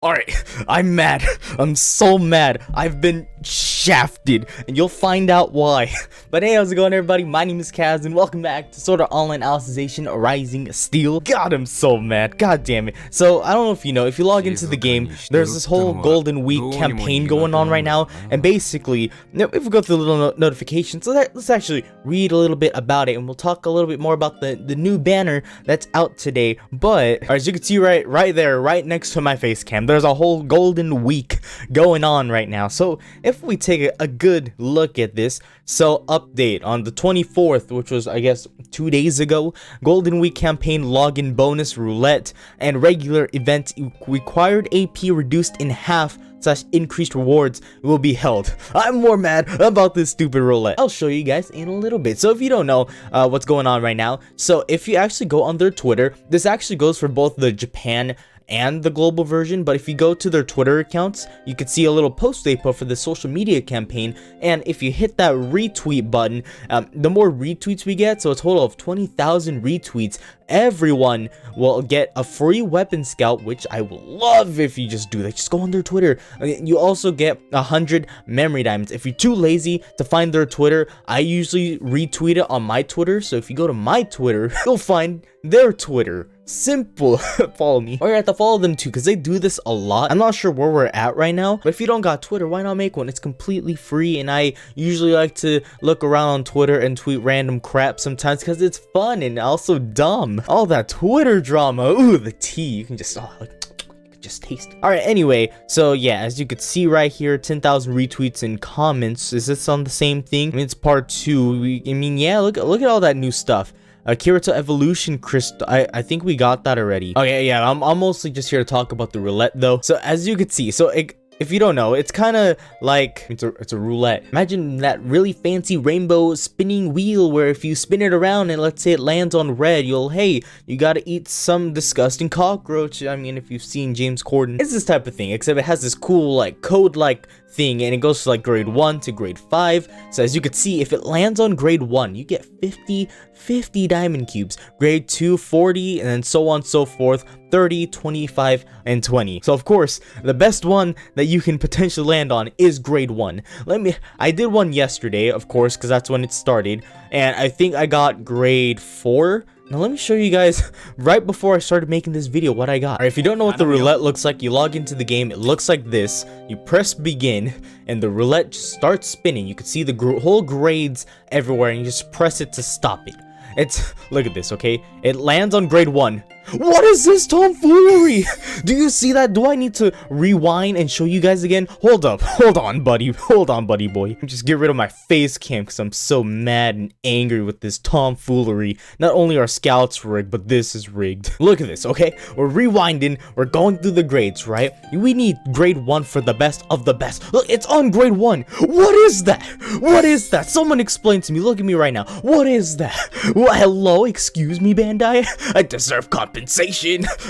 Alright, I'm mad. I'm so mad. I've been shafted, and you'll find out why. But hey, how's it going, everybody? My name is Kaz, and welcome back to KazutoOnline Alicization Rising Steel. God, I'm so mad. God damn it. So, I don't know if you know, if you log into the game, there's this whole Golden Week campaign going on right now, and basically, if we go through the little notifications, so let's actually read a little bit about it, and we'll talk a little bit more about the new banner that's out today. But, as you can see right there, right next to my face cam, there's a whole Golden Week going on right now. So if we take a good look at this, so update on the 24th, which was I guess 2 days ago, Golden Week campaign login bonus roulette and regular event required AP reduced in half / increased rewards will be held. I'm more mad about this stupid roulette. I'll show you guys in a little bit. So if you don't know what's going on right now, so if you actually go on their Twitter, this actually goes for both the Japan and the global version, but if you go to their Twitter accounts, you can see a little post they put for the social media campaign, and if you hit that retweet button, the more retweets we get, so a total of 20,000 retweets, everyone will get a free weapon scout, which I will love if you just do that. Just go on their Twitter. You also get 100 memory diamonds. If you're too lazy to find their Twitter, I usually retweet it on my Twitter, so if you go to my Twitter, you'll find their Twitter. Simple. Follow me, or you have to follow them too, because they do this a lot. I'm not sure where we're at right now, but if you don't got Twitter, why not make one? It's completely free, and I usually like to look around on Twitter and tweet random crap sometimes because it's fun and also dumb. All that Twitter drama. Ooh, the tea. You can just just taste it. All right, anyway, so yeah, as you could see right here, 10,000 retweets and comments. Is this on the same thing? I mean, it's part 2. I mean, yeah, look at all that new stuff. Kirito Evolution Crystal, I think we got that already. Okay, yeah, I'm mostly just here to talk about the roulette though. So as you can see, so if you don't know, it's kind of like it's a roulette. Imagine that really fancy rainbow spinning wheel where if you spin it around and let's say it lands on red, you gotta eat some disgusting cockroach. I mean, if you've seen James Corden, it's this type of thing, except it has this cool like code like thing, and it goes to like grade 1 to grade 5. So as you can see, if it lands on grade 1, you get 50 diamond cubes, grade 2 40, and then so on and so forth, 30, 25, and 20. So of course, the best one that you can potentially land on is grade 1. I did one yesterday, of course, because that's when it started, and I think I got grade 4. Now let me show you guys right before I started making this video what I got. Alright, if you don't know what the roulette looks like, you log into the game, it looks like this. You press begin, and the roulette just starts spinning. You can see the whole grades everywhere, and you just press it to stop it. Look at this, okay? It lands on grade 1. What is this tomfoolery? Do you see that? Do I need to rewind and show you guys again? Hold on, buddy boy. Just get rid of my face cam because I'm so mad and angry with this tomfoolery. Not only are scouts rigged, but this is rigged. Look at this, okay? We're rewinding, we're going through the grades, right? We need grade 1 for the best of the best. Look, it's on grade 1. What is that? What is that? Someone explain to me. Look at me right now. What is that? Well, hello, excuse me, Bandai? I deserve compensation.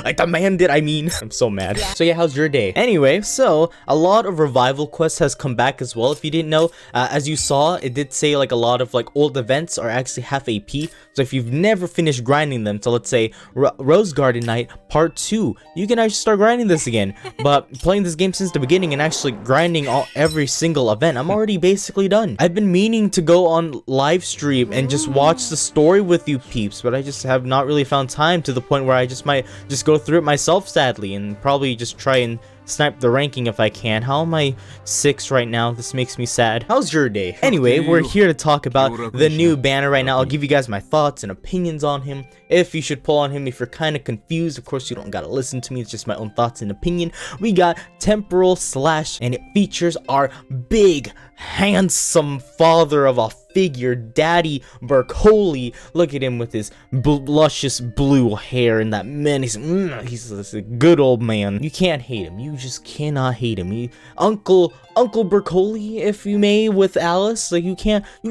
I demand it, I'm so mad. So yeah, how's your day? Anyway, so a lot of revival quests has come back as well. If you didn't know, as you saw, it did say like a lot of like old events are actually half AP. So if you've never finished grinding them, so let's say Rose Garden Night Part 2, you can actually start grinding this again. But playing this game since the beginning and actually grinding every single event, I'm already basically done. I've been meaning to go on live stream and just watch the story with you peeps, but I just have not really found time to the point where I just might just go through it myself, sadly, and probably just try and snipe the ranking if I can. How am I 6 right now? This makes me sad. How's your day? Anyway, we're here to talk about the new banner right now. I'll give you guys my thoughts and opinions on him. If you should pull on him, if you're kind of confused, of course you don't gotta listen to me, it's just my own thoughts and opinion. We got Temporal Slash, and it features our big, handsome father of a figure, Daddy Bercouli. Look at him with his luscious blue hair and that menace. He's a good old man. You can't hate him. You just cannot hate him. Uncle Bercouli, if you may, with Alice. Like, you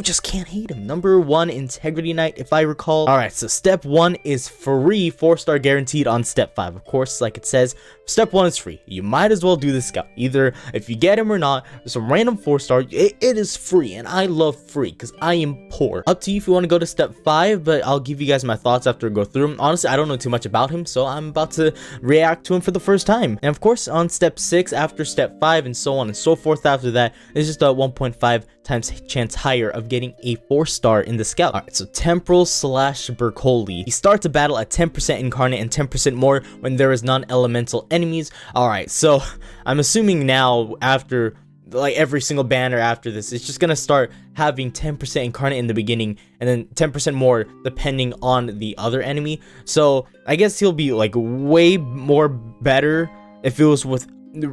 just can't hate him. Number 1 Integrity Knight, if I recall. Alright, so step 1 is free, 4-star guaranteed on step 5. Of course, like it says, step 1 is free. You might as well do this scout. Either if you get him or not, some random 4-star, it is free, and I love free, because because I am poor. Up to you if you want to go to step 5, but I'll give you guys my thoughts after I go through him. Honestly, I don't know too much about him, so I'm about to react to him for the first time. And of course, on step 6, after step 5, and so on and so forth after that, it's just a 1.5 times chance higher of getting a 4-star in the scout. Alright, so Temporal Slash Bercouli. He starts a battle at 10% incarnate and 10% more when there is non-elemental enemies. Alright, so I'm assuming now after like every single banner after this, it's just gonna start having 10% incarnate in the beginning and then 10% more depending on the other enemy. So I guess he'll be like way more better if it was with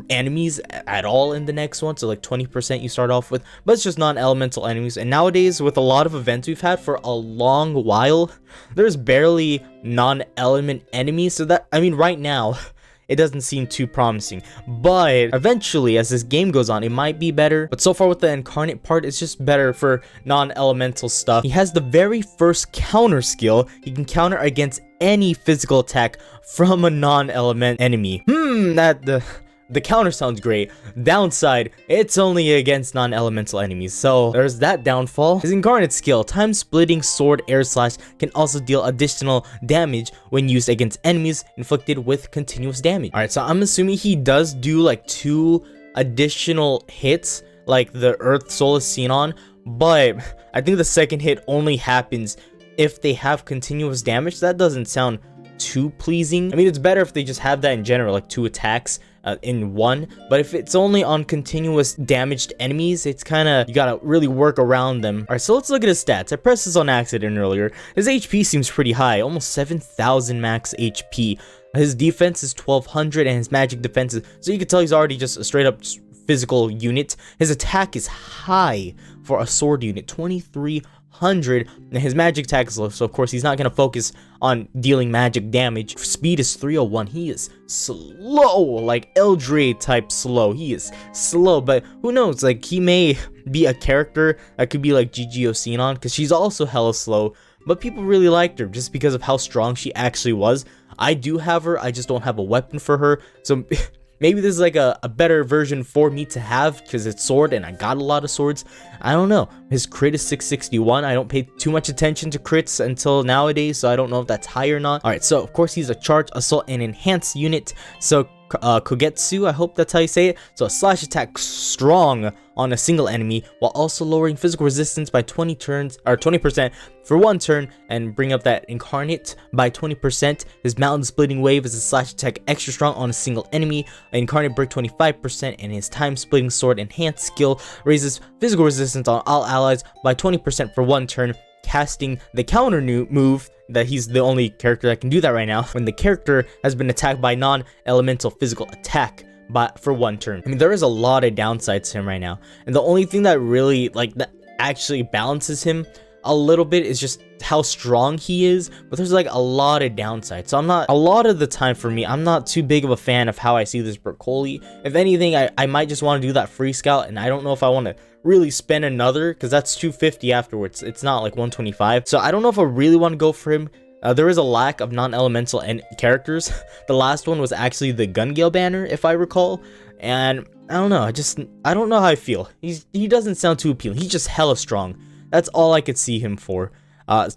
enemies at all in the next one, so like 20% you start off with, but it's just non-elemental enemies. And nowadays, with a lot of events we've had for a long while, there's barely non-element enemies, so that, I mean, right now it doesn't seem too promising, but eventually as this game goes on it might be better. But so far with the incarnate part, it's just better for non-elemental stuff. He has the very first counter skill. He can counter against any physical attack from a non-element enemy. The counter sounds great. Downside, it's only against non-elemental enemies, so there's that downfall. His incarnate skill, Time Splitting Sword Air Slash, can also deal additional damage when used against enemies inflicted with continuous damage. Alright, so I'm assuming he does do like 2 additional hits, like the Earth Soul is seen on, but I think the second hit only happens if they have continuous damage. That doesn't sound too pleasing. I mean, it's better if they just have that in general, like 2 attacks in one, but if it's only on continuous damaged enemies, it's kind of, you gotta really work around them. All right, so let's look at his stats. I pressed this on accident earlier. His HP seems pretty high, almost 7,000 max HP. His defense is 1,200 and his magic defense is, so you can tell he's already just a straight up physical unit. His attack is high for a sword unit, 2,300, and his magic attack is low, so of course he's not going to focus on dealing magic damage. Speed is 301. He is slow, like Eldre type slow. He is slow, but who knows, like he may be a character that could be like GGO on, because she's also hella slow, but people really liked her just because of how strong she actually was. I do have her, I just don't have a weapon for her, so maybe this is like a better version for me to have because it's sword and I got a lot of swords. I don't know. His crit is 661. I don't pay too much attention to crits until nowadays, so I don't know if that's high or not. Alright, so of course he's a charge, assault, and enhanced unit. So Kogetsu, I hope that's how you say it. So a slash attack strong on a single enemy while also lowering physical resistance by 20% for 1 turn and bring up that incarnate by 20%. His mountain splitting wave is a slash attack extra strong on a single enemy. Incarnate break 25%, and his time splitting sword enhanced skill raises physical resistance on all allies by 20% for 1 turn, casting the counter move that he's the only character that can do that right now when the character has been attacked by non-elemental physical attack for 1 turn. I mean, there is a lot of downsides to him right now, and the only thing that really that actually balances him a little bit is just how strong he is, but there's like a lot of downsides. So a lot of the time for me, I'm not too big of a fan of how I see this Bercouli. If anything, I might just want to do that free scout, and I don't know if I want to really spend another, because that's 250 afterwards. It's not like 125, so I don't know if I really want to go for him. There is a lack of non-elemental characters. The last one was actually the Gun Gale banner, if I recall, and I don't know, I don't know how I feel. He doesn't sound too appealing. He's just hella strong. That's all I could see him for.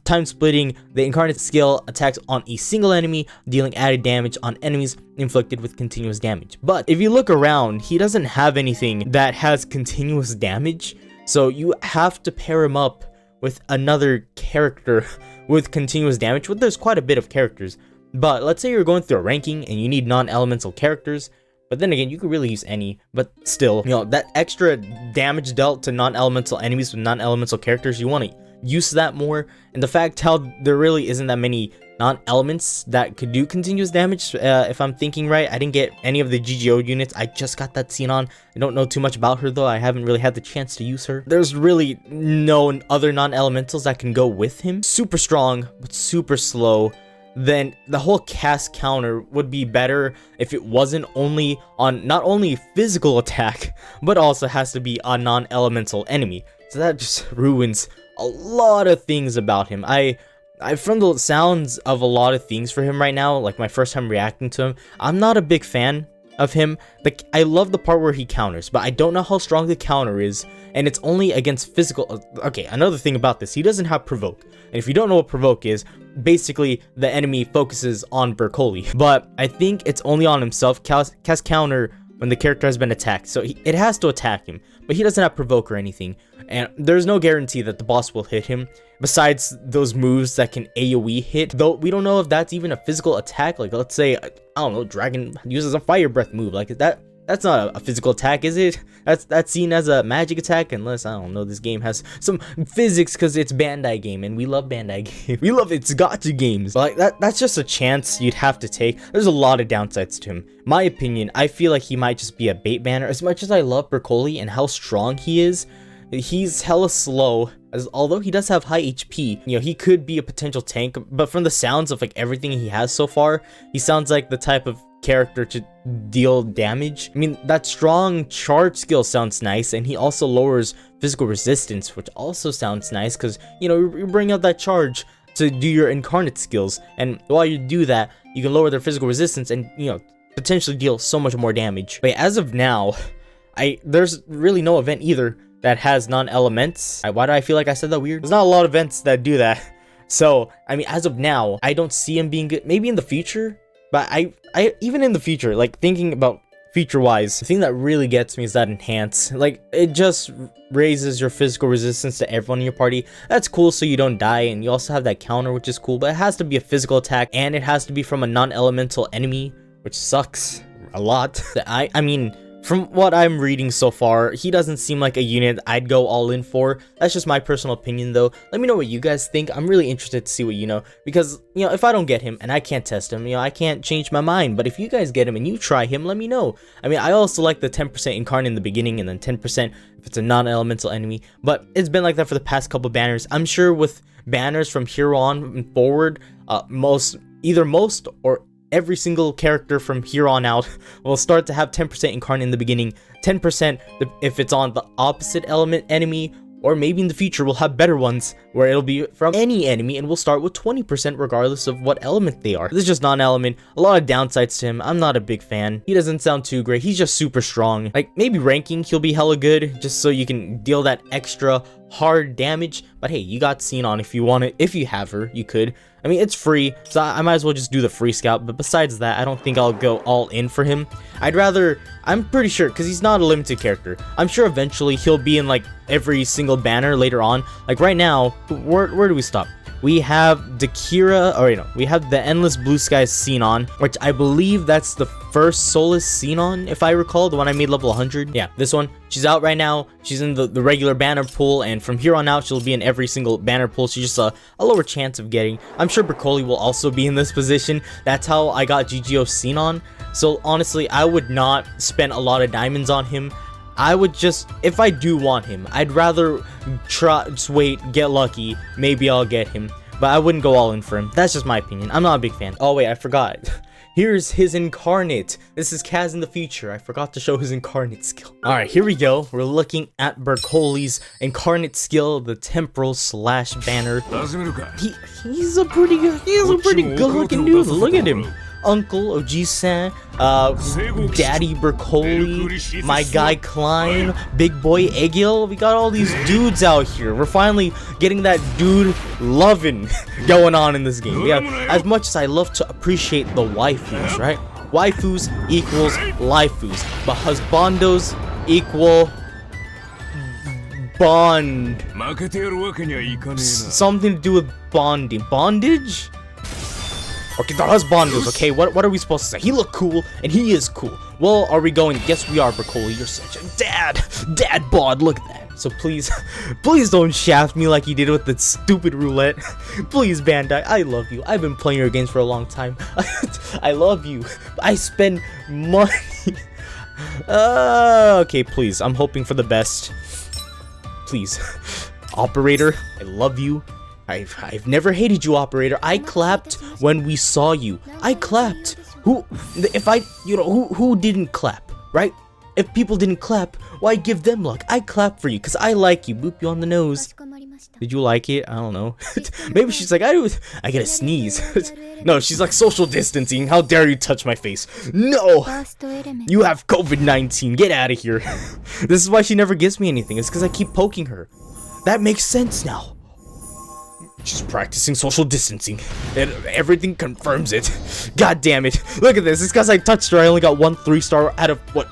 Time splitting, the incarnate skill attacks on a single enemy, dealing added damage on enemies inflicted with continuous damage. But if you look around, he doesn't have anything that has continuous damage, so you have to pair him up with another character with continuous damage. Well, there's quite a bit of characters, but let's say you're going through a ranking and you need non-elemental characters. But then again, you could really use any, but still, you know, that extra damage dealt to non-elemental enemies with non-elemental characters, you want to use that more. And the fact how there really isn't that many non-elements that could do continuous damage, if I'm thinking right. I didn't get any of the GGO units. I just got that scene on. I don't know too much about her though. I haven't really had the chance to use her. There's really no other non-elementals that can go with him. Super strong, but super slow. Then the whole cast counter would be better if it wasn't only on not only physical attack, but also has to be a non-elemental enemy. So that just ruins a lot of things about him. I from the sounds of a lot of things for him right now, like my first time reacting to him, I'm not a big fan of him. Like, I love the part where he counters, but I don't know how strong the counter is, and it's only against physical. Okay, another thing about this, he doesn't have provoke, and if you don't know what provoke is, basically the enemy focuses on Bercouli, but I think it's only on himself. Cast counter when the character has been attacked, so it has to attack him, but he doesn't have provoke or anything, and there's no guarantee that the boss will hit him besides those moves that can AoE hit, though we don't know if that's even a physical attack. Like, let's say, I don't know, Dragon uses a fire breath move, like that's not a physical attack, is it? That's seen as a magic attack, unless, I don't know, this game has some physics because it's Bandai game, and we love Bandai game. We love it's gacha games. But like that's just a chance you'd have to take. There's a lot of downsides to him. My opinion, I feel like he might just be a bait banner. As much as I love Bercouli and how strong he is, he's hella slow. Although he does have high HP, you know, he could be a potential tank, but from the sounds of like everything he has so far, he sounds like the type of character to deal damage. I mean, that strong charge skill sounds nice, and he also lowers physical resistance, which also sounds nice because, you know, you bring out that charge to do your incarnate skills, and while you do that, you can lower their physical resistance and, you know, potentially deal so much more damage. But as of now, there's really no event either that has non-elements. Why do I feel like I said that weird? There's not a lot of events that do that. So, I mean, as of now, I don't see him being good. Maybe in the future, but I even in the future, like thinking about feature-wise, the thing that really gets me is that enhance. Like, it just raises your physical resistance to everyone in your party. That's cool, so you don't die, and you also have that counter, which is cool, but it has to be a physical attack, and it has to be from a non-elemental enemy, which sucks a lot. I mean, from what I'm reading so far, he doesn't seem like a unit I'd go all in for. That's just my personal opinion, though. Let me know what you guys think. I'm really interested to see what you know, because, you know, if I don't get him and I can't test him, you know, I can't change my mind. But if you guys get him and you try him, let me know. I mean, I also like the 10% incarnate in the beginning and then 10% if it's a non-elemental enemy, but it's been like that for the past couple banners. I'm sure with banners from here on forward, most or every single character from here on out will start to have 10% incarnate in the beginning, 10% if it's on the opposite element enemy, or maybe in the future we'll have better ones where it'll be from any enemy and we'll start with 20% regardless of what element they are. This is just non-element. A lot of downsides to him. I'm not a big fan. He doesn't sound too great. He's just super strong. Like, maybe ranking he'll be hella good just so you can deal that extra hard damage. But hey, you got Xenon if you want it. If you have her, you could. I mean, it's free, so I might as well just do the free scout, but besides that, I don't think I'll go all in for him. I'm pretty sure, because he's not a limited character, I'm sure eventually he'll be in, like, every single banner later on. Like, right now, where do we stop? We have Dakira, or, you know, we have the Endless Blue Skies Xenon, which I believe that's the first Soulless Xenon, if I recall, the one I made level 100. Yeah, this one. She's out right now. She's in the regular banner pool, and from here on out, she'll be in every single banner pool. She's just a lower chance of getting. I'm sure Bercouli will also be in this position. That's how I got GGO Xenon. So, honestly, I would not spend a lot of diamonds on him. I would just, if I do want him, I'd rather just wait, get lucky, maybe I'll get him, but I wouldn't go all in for him. That's just my opinion. I'm not a big fan. Oh wait, I forgot. Here's his incarnate. This is Kaz in the future. I forgot to show his incarnate skill. Alright, here we go. We're looking at Bercouli's incarnate skill, the Temporal Slash Banner. He's a pretty good looking dude. Look at him. Uncle Oji-san, Daddy Bercouli, my guy Klein, Big Boy Egil. We got all these dudes out here. We're finally getting that dude loving going on in this game. Yeah, as much as I love to appreciate the waifus, right? Waifus equals laifus, but husbandos equal bond. Something to do with bonding. Bondage? Okay, the husbandos, okay? What are we supposed to say? He looked cool, and he is cool. Well, are we going? Yes, we are, Bercouli. You're such a dad bod. Look at that. So please don't shaft me like you did with the stupid roulette. Please, Bandai, I love you. I've been playing your games for a long time. I love you. I spend money. Okay, please. I'm hoping for the best. Please. Operator, I love you. I've never hated you, Operator. I clapped when we saw you. I clapped. Who didn't clap, right? If people didn't clap, why give them luck? I clap for you because I like you. Boop you on the nose. Did you like it? I don't know. Maybe she's like, I gotta sneeze. No, she's like, social distancing. How dare you touch my face? No! You have COVID-19. Get out of here. This is why she never gives me anything. It's because I keep poking her. That makes sense now. She's practicing social distancing, and everything confirms it. God damn it. Look at this. It's because I touched her. I only got 1 3-star out of, what,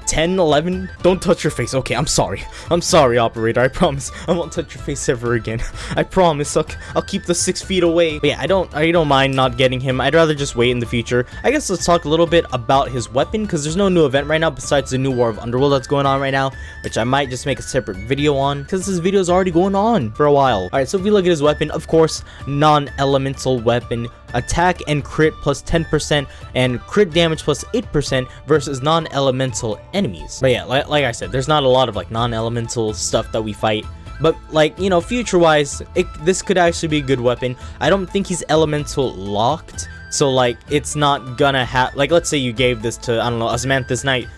10, 11? Don't touch your face. Okay, I'm sorry. I'm sorry, operator. I promise. I won't touch your face ever again. I promise. I'll keep the 6 feet away. But yeah, I don't mind not getting him. I'd rather just wait in the future. I guess let's talk a little bit about his weapon, because there's no new event right now besides the new War of Underworld that's going on right now, which I might just make a separate video on, because this video is already going on for a while. Alright, so if you look at his weapon, of course, non-elemental weapon. Attack and crit plus 10% and crit damage plus 8% versus non-elemental enemies. But yeah, like I said, there's not a lot of like non-elemental stuff that we fight. But like, you know, future-wise, this could actually be a good weapon. I don't think he's elemental locked. So like, it's not gonna have, like, let's say you gave this to, I don't know, Asmanthus Knight,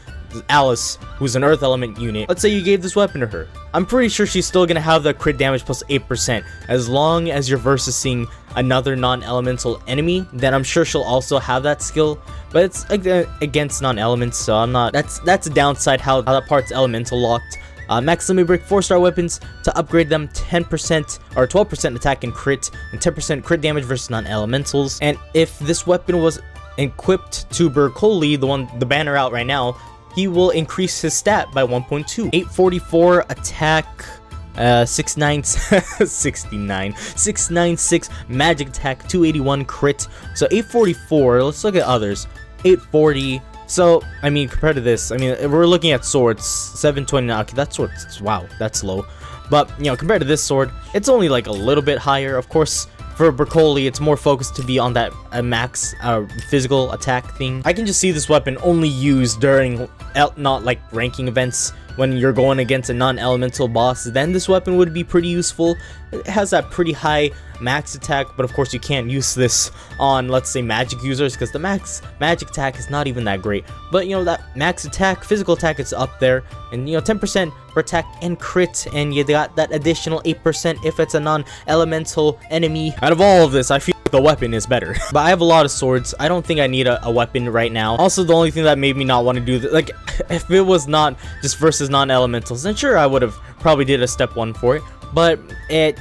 Alice, who's an earth element unit. Let's say you gave this weapon to her. I'm pretty sure she's still gonna have the crit damage plus 8%. As long as you're versing another non-elemental enemy, then I'm sure she'll also have that skill. But it's against non-elements, so I'm not, that's a downside how that part's elemental locked. Max Limit Break 4-star weapons to upgrade them 10% or 12% attack and crit and 10% crit damage versus non-elementals. And if this weapon was equipped to Bercouli, the banner out right now, he will increase his stat by 1.2. 844 attack, 696 magic attack, 281 crit. So 844, let's look at others. 840. So, I mean, compared to this, I mean, we're looking at swords, 729. Okay, that sword's, wow, that's low. But, you know, compared to this sword, it's only like a little bit higher. Of course, for Bercouli, it's more focused to be on that max physical attack thing. I can just see this weapon only used during not like ranking events when you're going against a non-elemental boss. Then this weapon would be pretty useful. It has that pretty high max attack, but of course you can't use this on, let's say, magic users, because the magic attack is not even that great. But you know, that max attack, physical attack, is up there, and you know, 10% for attack and crit, and you got that additional 8% if it's a non-elemental enemy. Out of all of this, I feel the weapon is better. But I have a lot of swords. I don't think I need a weapon right now. Also, the only thing that made me not want to do this, like, if it was not just versus non-elementals, then sure, I would have probably did a step 1 for it. But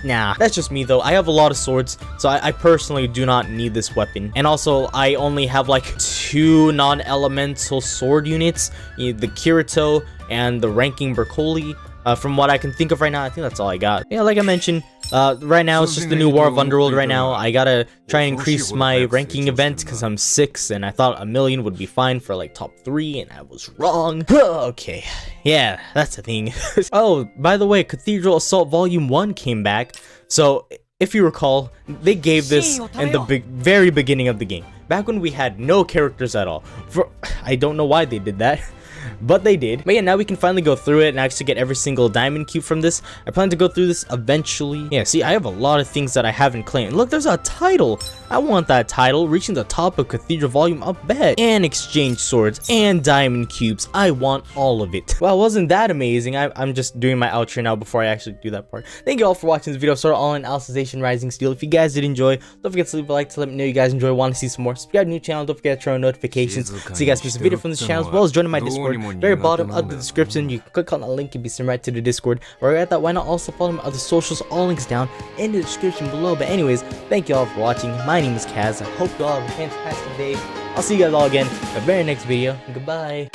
nah, that's just me though. I have a lot of swords, so I personally do not need this weapon. And also, I only have like 2 non-elemental sword units, the Kirito and the ranking Bercouli. From what I can think of right now, I think that's all I got. Yeah, like I mentioned, right now it's just the new War of Underworld right now. I gotta try and increase my ranking event because I'm 6, and I thought 1,000,000 would be fine for like top 3, and I was wrong. Okay, yeah, that's the thing. Oh, by the way, Cathedral Assault Volume 1 came back. So, if you recall, they gave this in the very beginning of the game. Back when we had no characters at all. I don't know why they did that. But they did. But yeah, now we can finally go through it and actually get every single diamond cube from this. I plan to go through this eventually. Yeah, see, I have a lot of things that I haven't claimed. Look, there's a title. I want that title. Reaching the top of Cathedral Volume, I'll bet. And exchange swords and diamond cubes. I want all of it. Well, wasn't that amazing? I'm just doing my outro now before I actually do that part. Thank you all for watching this video. KazutoOnline Alicization Rising Steel. If you guys did enjoy, don't forget to leave a like to let me know you guys enjoy. Want to see some more? Subscribe to the new channel. Don't forget to turn on notifications so you guys miss a video from this channel, as well as joining my Discord. Very bottom of the description, you can click on that link and be sent right to the Discord. Or at that, why not also follow my other socials? All links down in the description below. But anyways, thank you all for watching. My name is Kaz. I hope you all have a fantastic day. I'll see you guys all again in the very next video. Goodbye.